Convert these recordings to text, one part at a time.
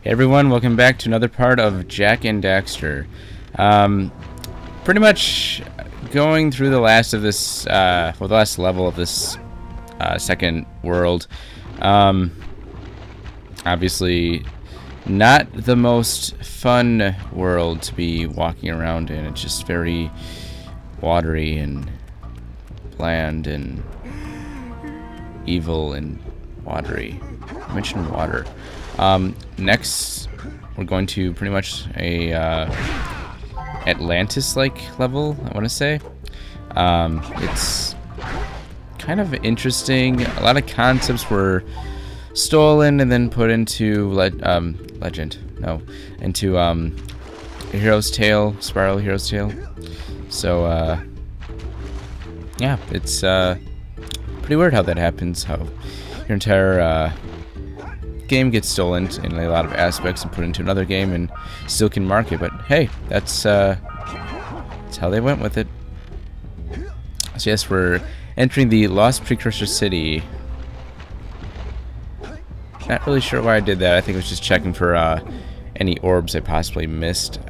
Hey everyone, welcome back to another part of Jak and Daxter. Pretty much going through the last of this, the last level of this second world. Obviously, not the most fun world to be walking around in. It's just very watery and bland and evil and watery. I mentioned water. Next, we're going to pretty much a Atlantis-like level, I want to say. It's kind of interesting. A lot of concepts were stolen and then put into into a Hero's Tale, Spiral Hero's Tale. So yeah, it's pretty weird how that happens. How your entire game gets stolen in a lot of aspects and put into another game and still can market, but hey, that's how they went with it. So yes, we're entering the Lost Precursor City. Not really sure why I did that. I think I was just checking for any orbs I possibly missed.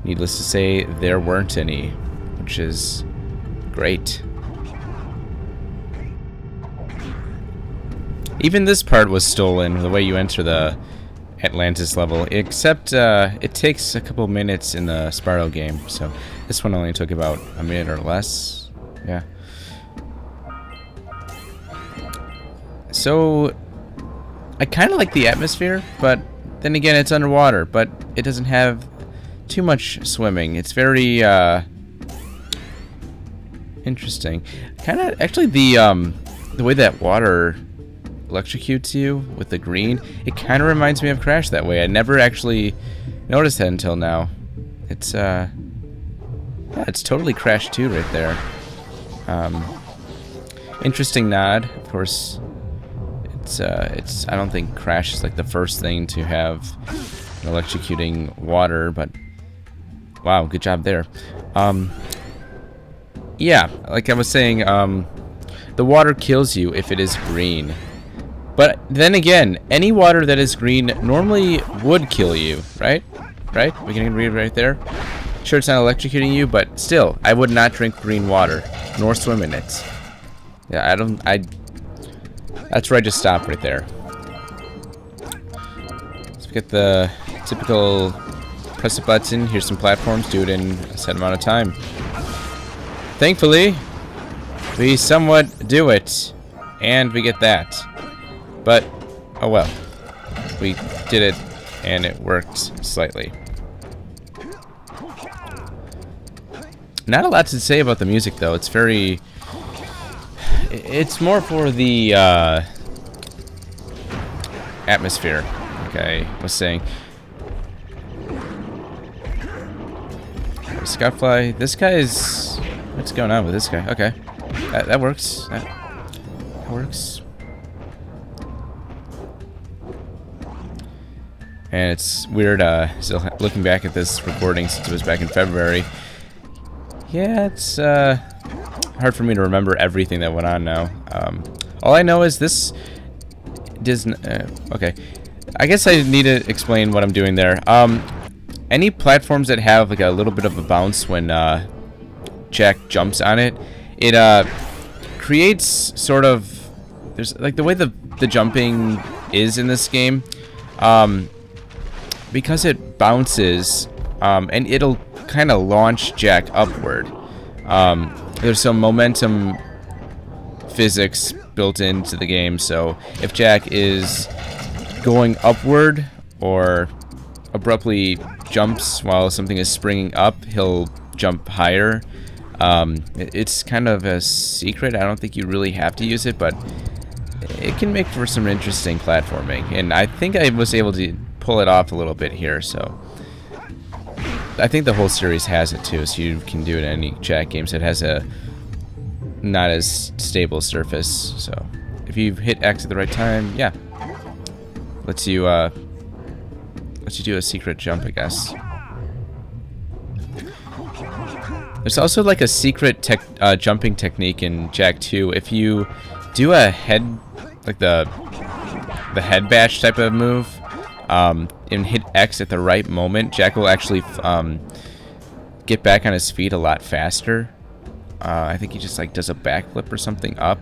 Needless to say, there weren't any, which is great. Even this part was stolen, the way you enter the Atlantis level, except it takes a couple minutes in the Spiral game, so this one only took about a minute or less. Yeah. So, I kind of like the atmosphere, but then again, it's underwater, but it doesn't have too much swimming. It's very interesting. Kind of, actually, the way that water electrocutes you with the green, it kind of reminds me of Crash that way. I never actually noticed that until now. It's yeah, it's totally Crash 2 right there. Interesting nod. Of course, it's I don't think Crash is like the first thing to have an electrocuting water, but wow, good job there. Yeah, like I was saying, the water kills you if it is green. But then again, any water that is green normally would kill you, right? Right? We can read right there. Sure, it's not electrocuting you, but still, I would not drink green water, nor swim in it. Yeah, that's where I just stopped right there. Let's get the typical press a button, here's some platforms, do it in a set amount of time. Thankfully, we somewhat do it, and we get that. But, oh well, we did it, and it worked slightly. Not a lot to say about the music, though. It's very... It's more for the atmosphere, like I was saying. Scoutfly, this guy is... What's going on with this guy? Okay, that works. That works. And it's weird, still looking back at this recording since it was back in February. Yeah, it's hard for me to remember everything that went on now. All I know is this doesn't... okay, I guess I need to explain what I'm doing there. Any platforms that have like a little bit of a bounce when Jak jumps on it, it creates sort of... There's like the way the jumping is in this game. Because it bounces, and it'll kind of launch Jak upward. There's some momentum physics built into the game, so if Jak is going upward or abruptly jumps while something is springing up, he'll jump higher. It's kind of a secret. I don't think you really have to use it, but it can make for some interesting platforming, and I think I was able to pull it off a little bit here, so I think the whole series has it too, so you can do it in any Jak games that has a not as stable surface. So if you hit X at the right time, yeah, lets you do a secret jump, I guess. There's also like a secret jumping technique in Jak 2. If you do a head, like the head bash type of move, and hit X at the right moment, Jack will actually get back on his feet a lot faster. I think he just like does a backflip or something up.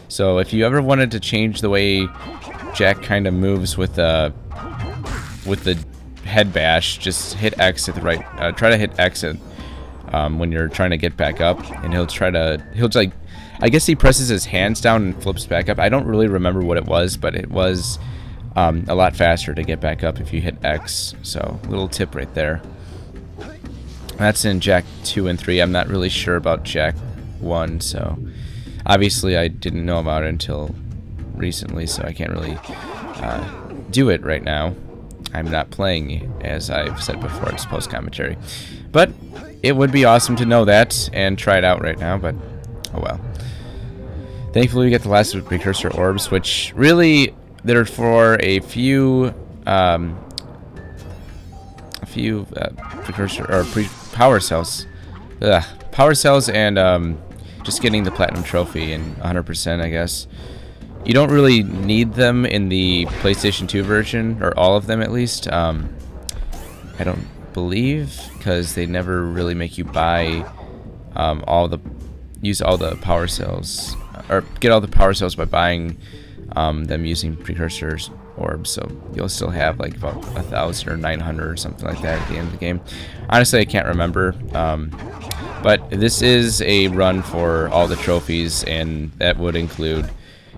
So if you ever wanted to change the way Jack kind of moves with the head bash, just hit X at the right. Try to hit X at, when you're trying to get back up, and he'll like, I guess he presses his hands down and flips back up. I don't really remember what it was, but it was a lot faster to get back up if you hit X. So little tip right there. That's in Jack 2 and 3. I'm not really sure about Jack 1, so obviously I didn't know about it until recently, so I can't really do it right now. I'm not playing, as I've said before, it's post-commentary. But it would be awesome to know that and try it out right now, but oh well. Thankfully we get the last precursor orbs, which really, they're for a few precursor or power cells. Power cells and just getting the platinum trophy and 100%, I guess. You don't really need them in the PlayStation 2 version, or all of them at least. I don't believe, because they never really make you buy use all the power cells, or get all the power cells by buying them using precursors orbs. So you'll still have like about 1,000 or 900 or something like that at the end of the game. Honestly, I can't remember. But this is a run for all the trophies, and that would include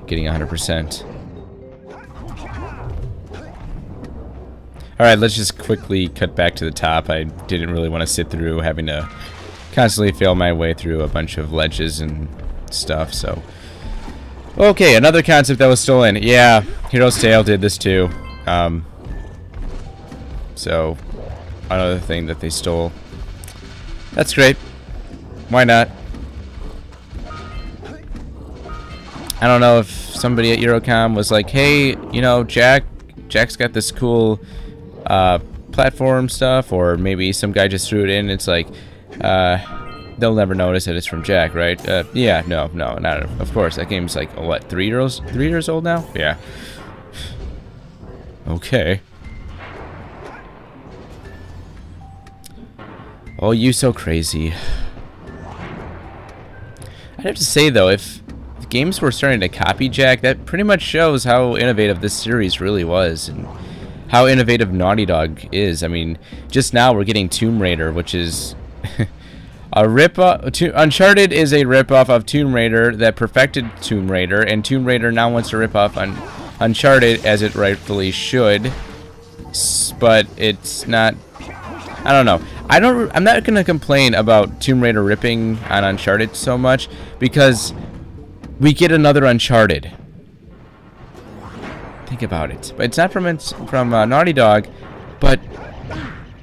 getting 100%. Alright, let's just quickly cut back to the top. I didn't really want to sit through having to constantly fail my way through a bunch of ledges and stuff, so. Okay, another concept that was stolen. Yeah, Hero's Tale did this too. So, another thing that they stole. That's great. Why not? I don't know if somebody at Eurocom was like, hey, you know, Jack's got this cool platform stuff, or maybe some guy just threw it in. It's like, they'll never notice that it's from Jack, right? Yeah, no, not of course. That game's like, what, 3 years old now? Yeah. Okay. Oh, you so crazy. I'd have to say though, if games were starting to copy Jack, that pretty much shows how innovative this series really was, and how innovative Naughty Dog is. I mean, just now we're getting Tomb Raider, which is a rip-off. Uncharted is a rip-off of Tomb Raider that perfected Tomb Raider, and Tomb Raider now wants to rip off on Uncharted, as it rightfully should. But it's not. I don't know. I'm not gonna complain about Tomb Raider ripping on Uncharted so much, because we get another Uncharted. Think about it. But it's not from Naughty Dog, but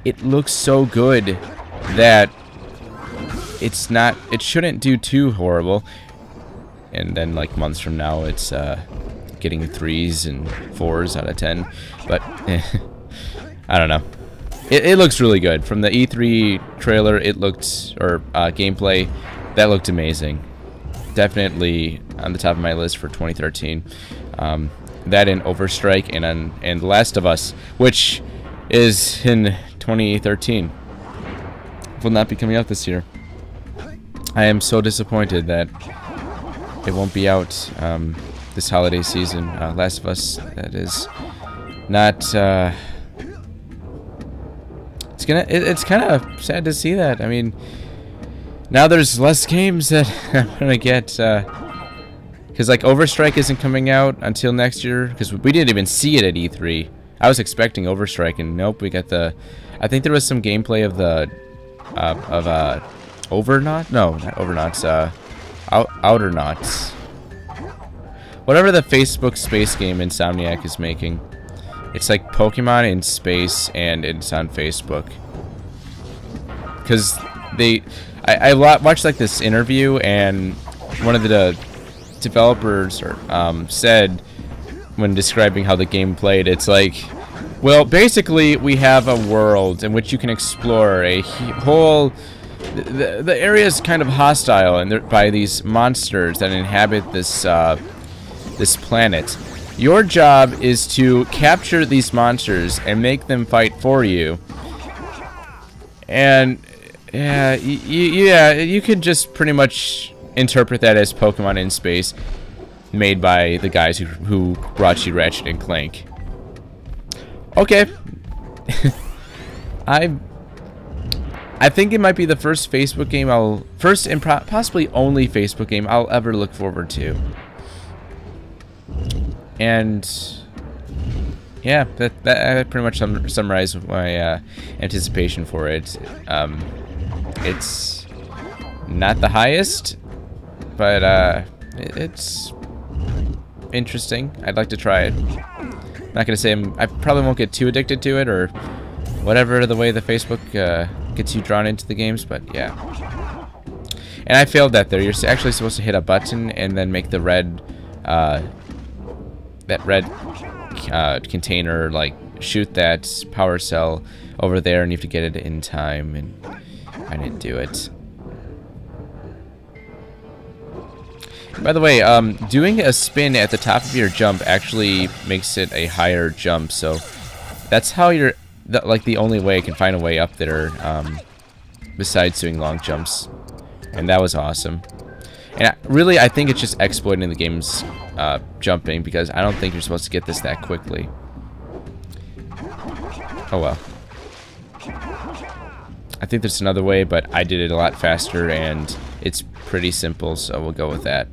it looks so good that it's not. It shouldn't do too horrible. And then, like months from now, it's getting 3s and 4s out of 10. But I don't know. It looks really good. From the E3 trailer, it looked, or gameplay, that looked amazing. Definitely on the top of my list for 2013. That and Overstrike and The Last of Us, which is in 2013. Will not be coming out this year. I am so disappointed that it won't be out this holiday season. Last of Us, that is not. It's kind of sad to see that. I mean, now there's less games that I'm gonna get, because like Overstrike isn't coming out until next year, because we didn't even see it at E3. I was expecting Overstrike, and nope, we got the. I think there was some gameplay of the Overnaut. No, not Overnauts. Outernauts. Whatever the Facebook space game Insomniac is making. It's like Pokemon in space, and it's on Facebook. Because I watched like this interview, and one of the developers said, when describing how the game played, it's like, well, basically we have a world in which you can explore a whole. The area is kind of hostile, and by these monsters that inhabit this this planet. Your job is to capture these monsters and make them fight for you. And yeah, you could just pretty much interpret that as Pokemon in space, made by the guys who brought you Ratchet and Clank. Okay. I think it might be the first Facebook game first and possibly only Facebook game I'll ever look forward to. And yeah, that pretty much summarizes my anticipation for it. It's not the highest, but it's interesting. I'd like to try it. I'm not gonna say I probably won't get too addicted to it or whatever the way the Facebook gets you drawn into the games, but yeah. And I failed that there. You're actually supposed to hit a button and then make the red that red container, like, shoot that power cell over there, and you have to get it in time, and I didn't do it. By the way, doing a spin at the top of your jump actually makes it a higher jump, so that's how you're, like, the only way I can find a way up there, besides doing long jumps, and that was awesome. And really, I think it's just exploiting the game's jumping, because I don't think you're supposed to get this that quickly. Oh well. I think there's another way, but I did it a lot faster, and it's pretty simple, so we'll go with that.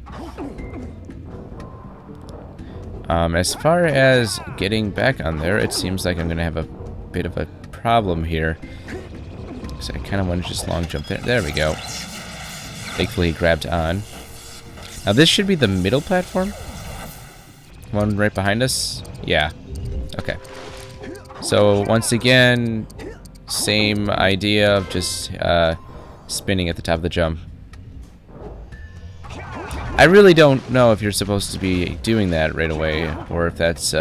As far as getting back on there, it seems like I'm going to have a bit of a problem here. So I kind of want to just long jump there. There we go. Thankfully, he grabbed on. Now, this should be the middle platform. One right behind us. Yeah. Okay. So, once again, same idea of just spinning at the top of the jump. I really don't know if you're supposed to be doing that right away, or if that's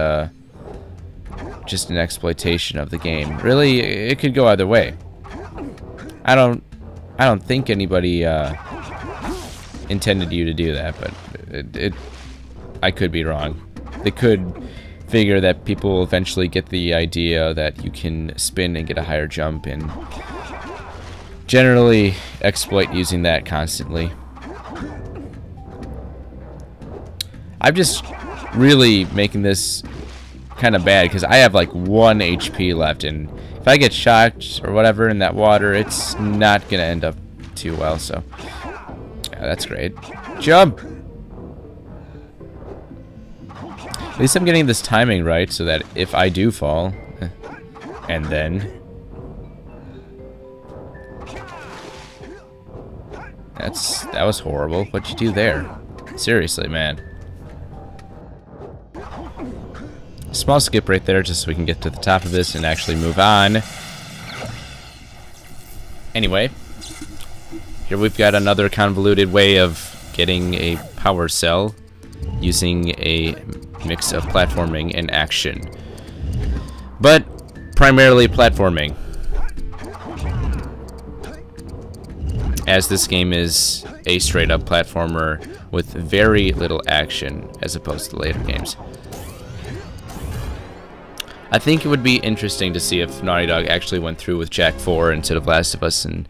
just an exploitation of the game. Really, it could go either way. I don't think anybody intended you to do that, but I could be wrong. They could figure that people will eventually get the idea that you can spin and get a higher jump, and generally exploit using that constantly. I'm just really making this kind of bad because I have like 1 HP left, and if I get shocked or whatever in that water, it's not gonna end up too well. So yeah, that's great. Jump! At least I'm getting this timing right, so that if I do fall, and then that was horrible. What'd you do there? Seriously, man. Small skip right there, just so we can get to the top of this and actually move on. Anyway, here we've got another convoluted way of getting a power cell using a mix of platforming and action, but primarily platforming, as this game is a straight up platformer with very little action as opposed to later games. I think it would be interesting to see if Naughty Dog actually went through with Jak 4 instead of Last of Us and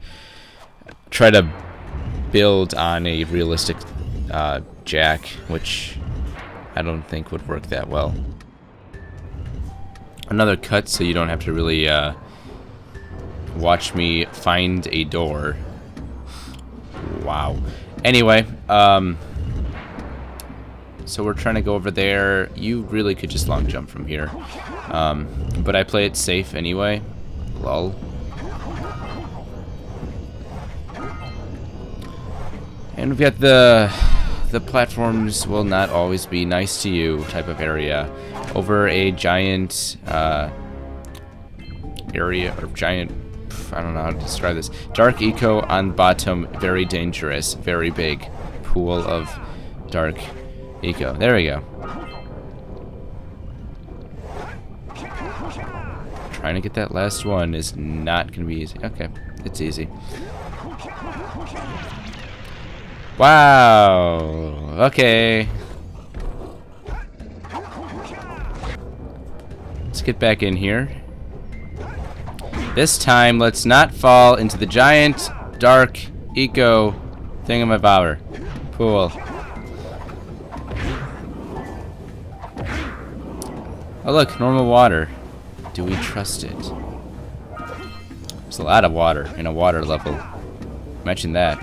try to build on a realistic Jak, which I don't think would work that well. Another cut so you don't have to really watch me find a door. Wow. Anyway, so we're trying to go over there. You really could just long jump from here. But I play it safe anyway. Lol. And we've got the platforms will not always be nice to you type of area. Over a giant area, or giant, I don't know how to describe this. Dark eco on bottom, very dangerous, very big pool of dark eco. There we go. Trying to get that last one is not going to be easy. Okay, it's easy. Wow. Okay. Let's get back in here. This time, let's not fall into the giant, dark, eco thingamabobber pool. Oh look, normal water. Do we trust it? There's a lot of water in a water level. Mention that.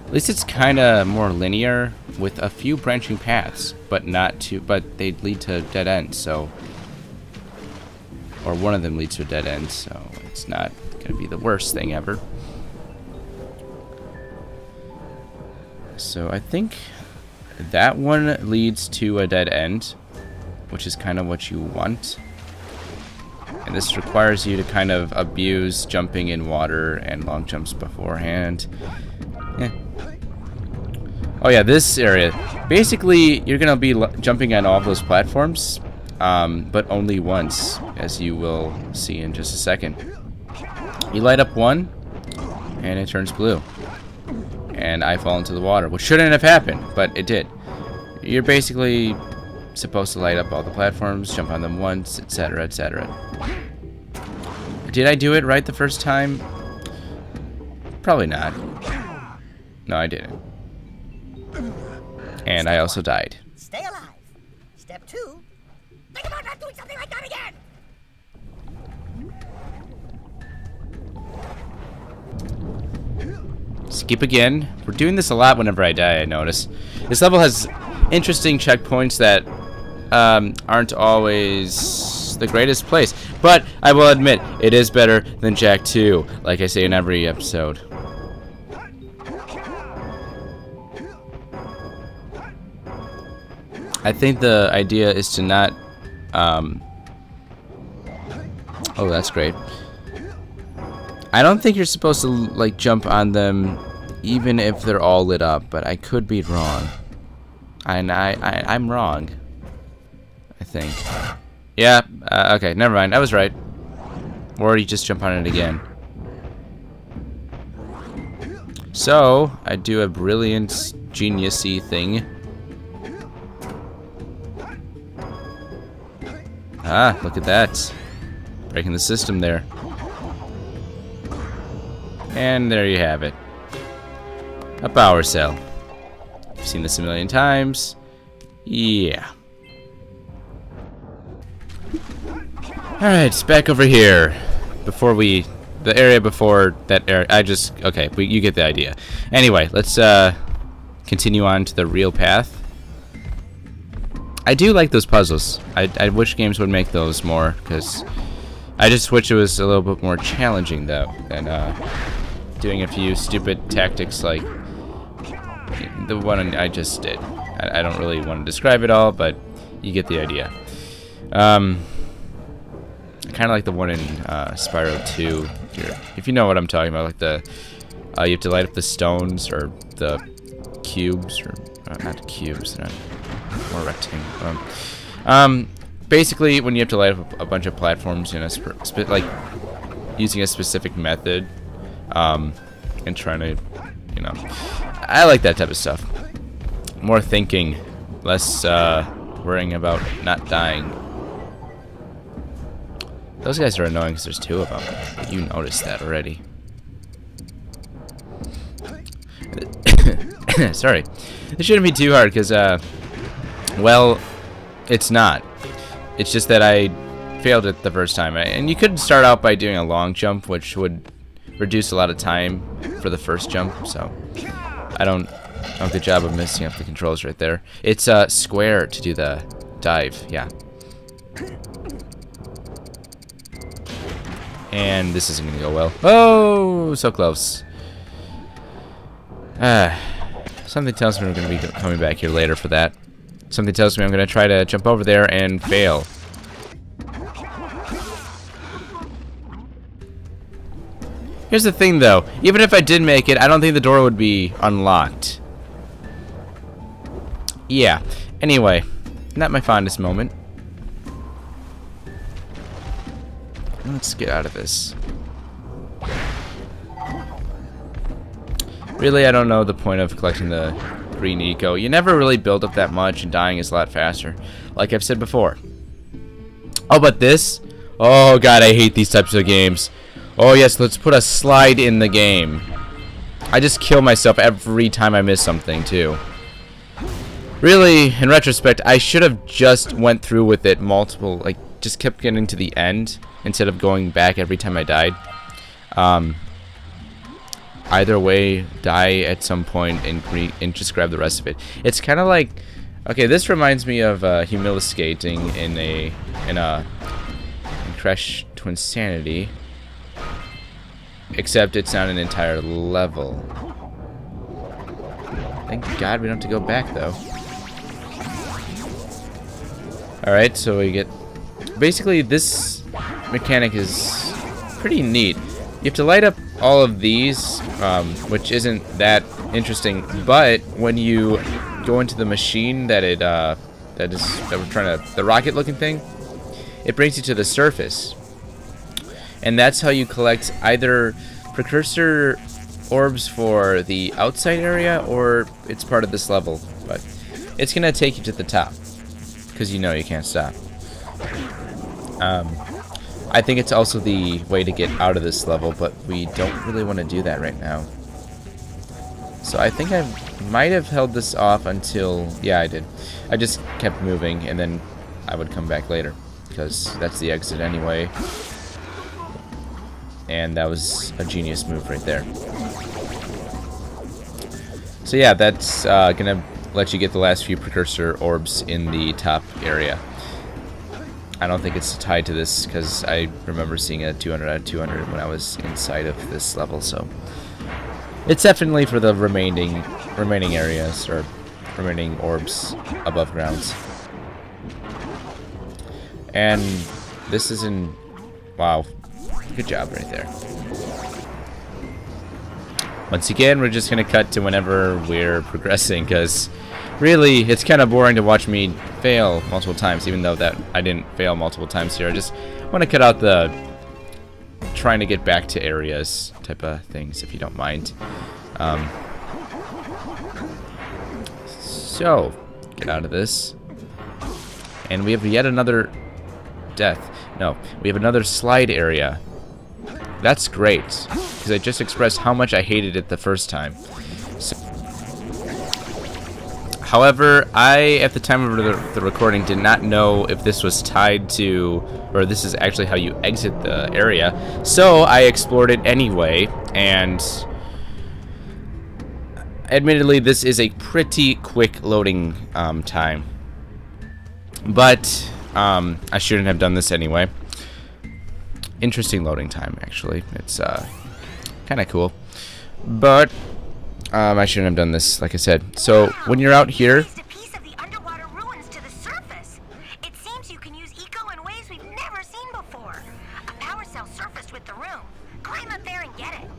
At least it's kind of more linear with a few branching paths, but they lead to dead ends, so, or one of them leads to a dead end, so it's not gonna be the worst thing ever. So I think that one leads to a dead end, which is kind of what you want. And this requires you to kind of abuse jumping in water and long jumps beforehand. Yeah. Oh yeah, this area. Basically, you're going to be jumping on all of those platforms, but only once, as you will see in just a second. You light up one, and it turns blue. And I fall into the water, which shouldn't have happened, but it did. You're basically supposed to light up all the platforms, jump on them once, etc., etc. Did I do it right the first time? Probably not. No, I didn't. And I also died. Stay alive. Step 2. Think about not doing something like that again. Skip again. We're doing this a lot whenever I die, I notice. This level has interesting checkpoints that aren't always the greatest place. But I will admit, it is better than Jak 2, like I say in every episode. I think the idea is to not... oh, that's great. I don't think you're supposed to, like, jump on them even if they're all lit up, but I could be wrong. And I'm wrong. I think. Yeah, okay, never mind. I was right. Or you just jump on it again. So, I do a brilliant, genius-y thing. Ah, look at that. Breaking the system there. And there you have it. A power cell. You've seen this a million times. Yeah. Alright, back over here. Before we... The area before that area... Okay, you get the idea. Anyway, let's continue on to the real path. I do like those puzzles. I wish games would make those more, because I just wish it was a little bit more challenging, though, than doing a few stupid tactics like the one I just did. I don't really want to describe it all, but you get the idea. I kind of like the one in Spyro 2, if you know what I'm talking about, like the you have to light up the stones or the cubes, or not cubes, they're not more rectangle. Basically, when you have to light up a bunch of platforms, you know, like using a specific method, and trying to, you know, I like that type of stuff. More thinking, less worrying about not dying. Those guys are annoying because there's two of them. You noticed that already. Sorry. This shouldn't be too hard because, well, it's not. It's just that I failed it the first time. And you could start out by doing a long jump, which would reduce a lot of time for the first jump. So, I don't do a good job of messing up the controls right there. It's square to do the dive, yeah. And this isn't going to go well. Oh, so close. Something tells me we're going to be coming back here later for that. Something tells me I'm going to try to jump over there and fail. Here's the thing, though. Even if I did make it, I don't think the door would be unlocked. Yeah. Anyway, not my fondest moment. Let's get out of this. Really, I don't know the point of collecting the green eco. You never really build up that much, and dying is a lot faster. Like I've said before. Oh, but this? Oh, God, I hate these types of games. Oh, yes, let's put a slide in the game. I just kill myself every time I miss something, too. Really, in retrospect, I should have just went through with it multiple, like, just kept getting to the end instead of going back every time I died. Either way, die at some point and just grab the rest of it. It's kind of like, okay, this reminds me of humiliskating in Crash to Insanity, except it's not an entire level. Thank God we don't have to go back though. All right, so we get basically this mechanic is pretty neat. You have to light up all of these, which isn't that interesting, but when you go into the machine that we're trying to, the rocket-looking thing, it brings you to the surface, and that's how you collect either precursor orbs for the outside area, or it's part of this level. But it's gonna take you to the top because you know you can't stop. I think it's also the way to get out of this level, but we don't really want to do that right now. So I think I might have held this off until... Yeah, I did. I just kept moving, and then I would come back later, because that's the exit anyway. And that was a genius move right there. So yeah, that's gonna let you get the last few precursor orbs in the top area. I don't think it's tied to this because I remember seeing a 200 out of 200 when I was inside of this level, so it's definitely for the remaining areas or remaining orbs above grounds. And this is in... Wow, good job right there. Once again, we're just gonna cut to whenever we're progressing, because really, it's kind of boring to watch me fail multiple times, even though that I didn't fail multiple times here. I just want to cut out the trying to get back to areas type of things, if you don't mind. So, get out of this. And we have yet another death. No, we have another slide area. That's great, because I just expressed how much I hated it the first time. So, however, I, at the time of the recording, did not know if this was tied to, or this is actually how you exit the area. So I explored it anyway, and admittedly, this is a pretty quick loading time. But I shouldn't have done this anyway. Interesting loading time, actually. It's kind of cool. But I shouldn't have done this, like I said. So when you're out here, A piece of the underwater ruins to the surface. It seems you can use eco in ways we've never seen before. A power cell surfaced with the room. Climb up there and get it.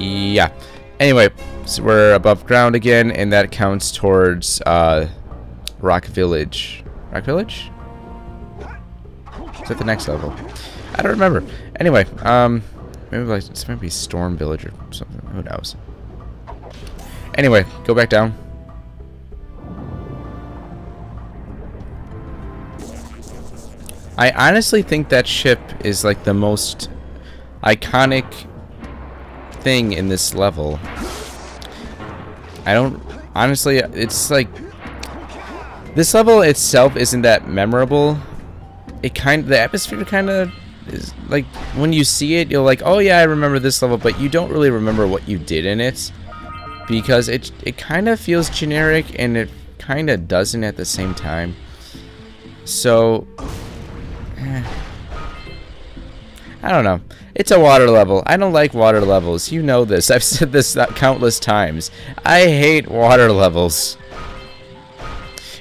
yeah. Anyway, so we're above ground again, and that counts towards Rock Village. Rock Village? Is that the next level? I don't remember. Anyway, maybe like this might be Storm Village or something. Who knows? Anyway, go back down. I honestly think that ship is like the most iconic thing in this level. I don't honestly, it's like this level itself isn't that memorable. The atmosphere kind of is like, when you see it, you're like, oh yeah, I remember this level, but you don't really remember what you did in it, because it kind of feels generic and it kind of doesn't at the same time. So I don't know. It's a water level. I don't like water levels. You know this. I've said this countless times. I hate water levels.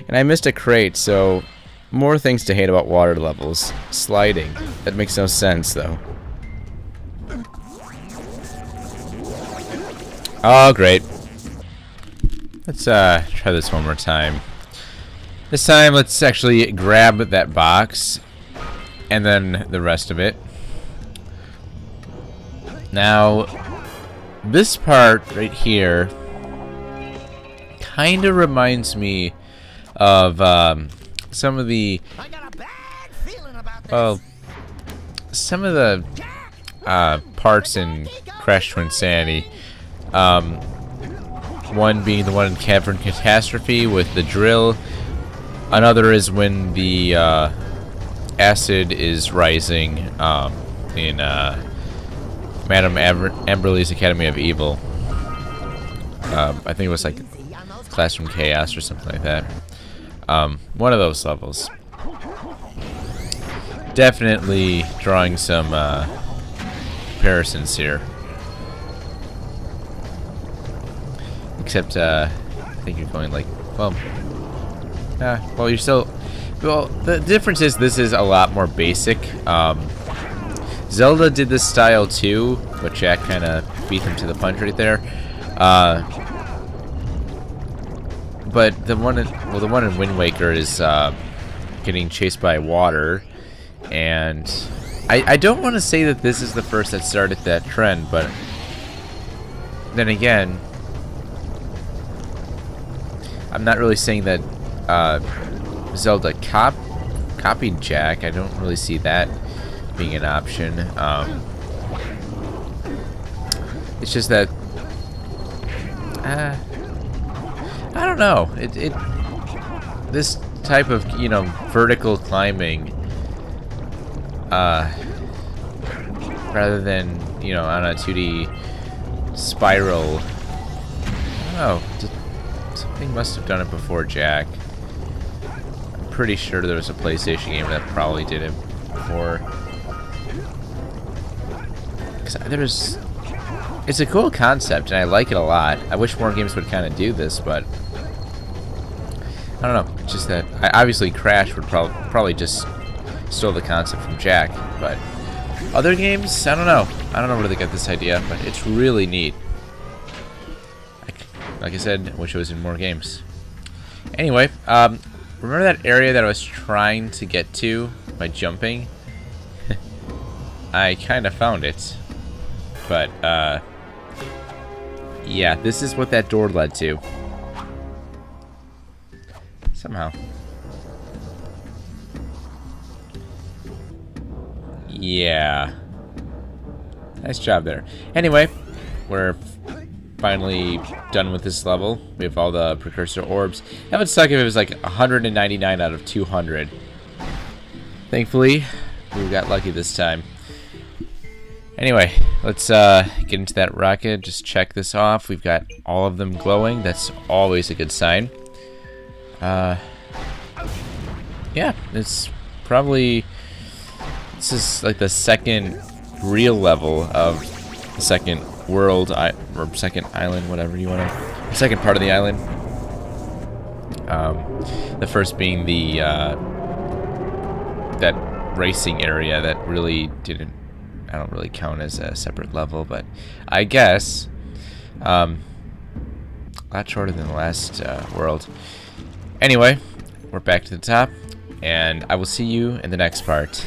And I missed a crate, so more things to hate about water levels. Sliding. That makes no sense, though. Oh, great. Let's try this one more time. This time, let's actually grab that box, and then the rest of it. Now, this part right here kind of reminds me of some of the some of the parts in Crash to Insanity. One being the one in Cavern Catastrophe with the drill. Another is when the acid is rising in Madame Amberly's Academy of Evil. I think it was like Classroom Chaos or something like that. One of those levels. Definitely drawing some comparisons here. Except, I think you're going like, well, you're still, well, the difference is this is a lot more basic. Zelda did this style too, but Jack kind of beat him to the punch right there. But the one in Wind Waker is getting chased by water, and I don't want to say that this is the first that started that trend, but then again, I'm not really saying that Zelda copied Jack. I don't really see that being an option. It's just that I don't know. This type of, you know, vertical climbing, rather than, you know, on a 2D spiral. I don't know. Something must have done it before Jack. I'm pretty sure there was a PlayStation game that probably did it before. 'Cause it's a cool concept, and I like it a lot. I wish more games would kind of do this, but I don't know. It's just that obviously Crash would probably just stole the concept from Jack, but other games, I don't know. I don't know where they got this idea, but it's really neat. Like I said, I wish it was in more games. Anyway, remember that area that I was trying to get to by jumping? I kind of found it, but yeah, this is what that door led to. Somehow. Yeah. Nice job there. Anyway, we're finally done with this level. We have all the precursor orbs. That would suck if it was like 199 out of 200. Thankfully, we got lucky this time. Anyway, let's get into that rocket. Just check this off. We've got all of them glowing. That's always a good sign. Yeah, this is like the second real level of the second world, or second island, whatever you want to, second part of the island. The first being the that racing area that really I don't really count as a separate level, but I guess a lot shorter than the last world. Anyway, we're back to the top, and I will see you in the next part.